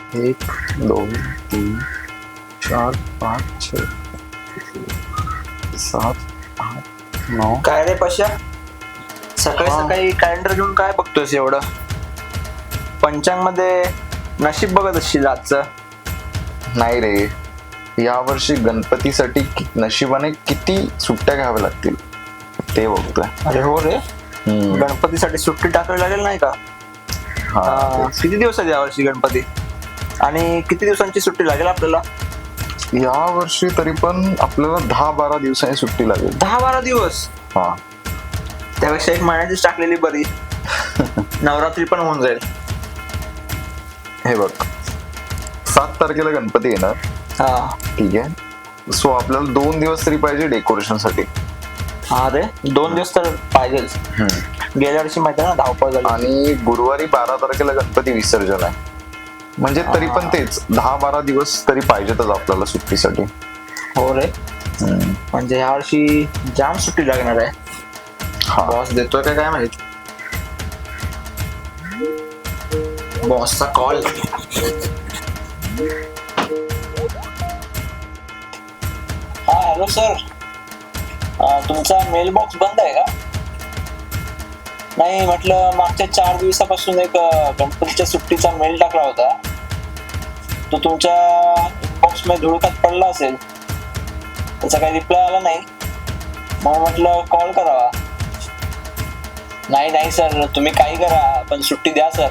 1 2 3 4 5 6 7 8 9. काय रे पश्या, सकाळी सकाळी कॅलेंडर घेऊन काय बघतोस एवढं? पंचांग मध्ये नशीब बघत असशील आजचं. नाही रे, यावर्षी गणपतीसाठी नशिबाने किती सुट्ट्या घ्याव्या लागतील ते बघतोय. अरे हो रे, गणपतीसाठी सुट्टी टाकावी लागेल नाही का? किती दिवस आहेत यावर्षी गणपती, आणि किती दिवसांची सुट्टी लागेल आपल्याला? या वर्षी तरी पण आपल्याला 10-12 दिवसांनी सुट्टी लागेल. 10-12 दिवस? हा, त्यापेक्षा एक महिन्याचीच टाकलेली बरी. नवरात्री पण होऊन जाईल. हे बघ, 7 तारखेला गणपती येणार. हा ठीक आहे. सो आपल्याला 2 दिवस तरी पाहिजे डेकोरेशन साठी. हा रे, 2 दिवस तर पाहिजेच. गेल्या वर्षी माहिती आहे ना, धावपळ झाली. आणि गुरुवारी 12 तारखेला गणपती विसर्जन आहे. म्हणजे तरी पण तेच 10-12 दिवस तरी पाहिजेतच आपल्याला सुट्टीसाठी. हो रे, म्हणजे या वर्षी जाम सुट्टी लागणार आहे. बॉस देतोय का काय माहित. बॉसचा कॉल. हा हॅलो सर, तुमचा मेल बॉक्स बंद आहे का? नाही म्हटलं, मागच्या 4 दिवसापासून एक गणपतीच्या सुट्टीचा मेल टाकला होता. तो तुमच्या बॉक्स मध्ये धुळकात पडला असेल, त्याचा काही रिप्लाय आला नाही. मग म्हटलं कॉल करावा. नाही सर, तुम्ही काही करा पण सुट्टी द्या सर.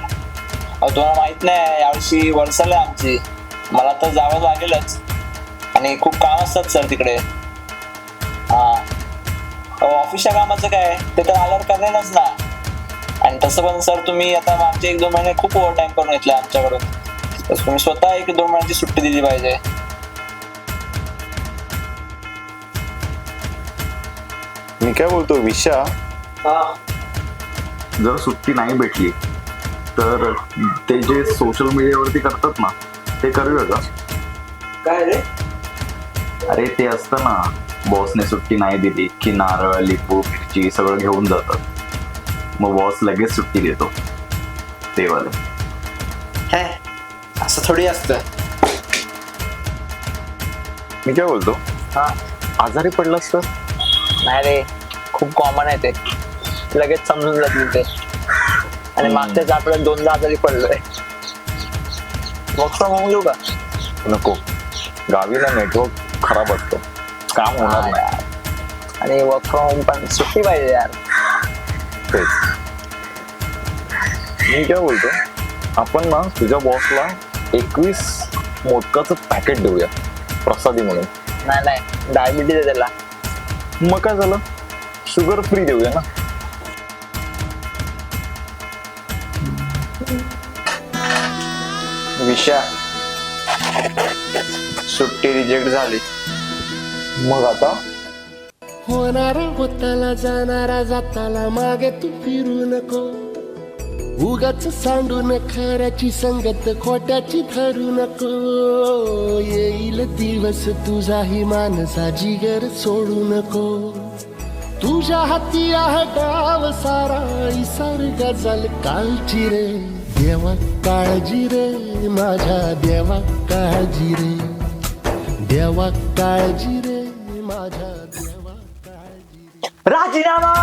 अहो तुम्हाला माहित नाही, यावर्षी वर्षाला आहे आमची, मला तर जावं लागेलच. आणि खूप काम असतात सर तिकडे. हा, ऑफिसच्या कामाचं काय, ते तर आल्यावर करेनच ना. आणि तसं पण सर, तुम्ही आता मागचे 1-2 महिने खूप ओव्हर टाइम करून घेतला आमच्याकडून. तर तुम्ही स्वतः 1-2 महिन्याची सुट्टी दिली पाहिजे. मी काय बोलतो विशा, जर सुट्टी नाही भेटली तर ते जे सोशल मीडियावरती करतात ना, ते करूया का? काय रे? अरे ते असतं ना, बॉसने सुट्टी नाही दिली की नारळ, लिंबू, मिरची सगळं घेऊन जातात. मग बॉस लगेच सुट्टी देतो. ते वाले. हे असं थोडी असतं. मी काय बोलतो, हा, आजारी पडलास तर? नाही रे, खूप कॉमन आहे ते, लगेच समजून जातील ते. आणि मागच्याच आठवड्यात 2दा आजारी पडलोय. वर्क फ्रॉम होम घेऊ का? नको, गावी ना नेटवर्क खराब असतं, काम होणार नाही. आणि वर्क फ्रॉम होम पण सुट्टी पाहिजे यार. तेच मी काय बोलतो, आपण ना तुझ्या बॉसला 21 मोदकाचं पॅकेट देऊया प्रसादी म्हणून. नाही, डायबिटीज आहे त्याला. मग काय झालं, शुगर फ्री देऊया ना. विषय, सुट्टी रिजेक्ट झाली. मग आता होणारा होताला, जाणारा जाताला, मागे तू फिरू नको. उगाच सांडून खऱ्याची संगत खोट्याची धरू नको. येईल दिवस तुझाही मानसा जिगर सोडू नको. तुझ्या हाती आहे डाव सारा, इसार गजल काळजी रे. देवा काळजी रे, माझ्या देवा काळजी रे. देवा काळजी रे, माझ्या देवा काळजी रे. राजीनामा.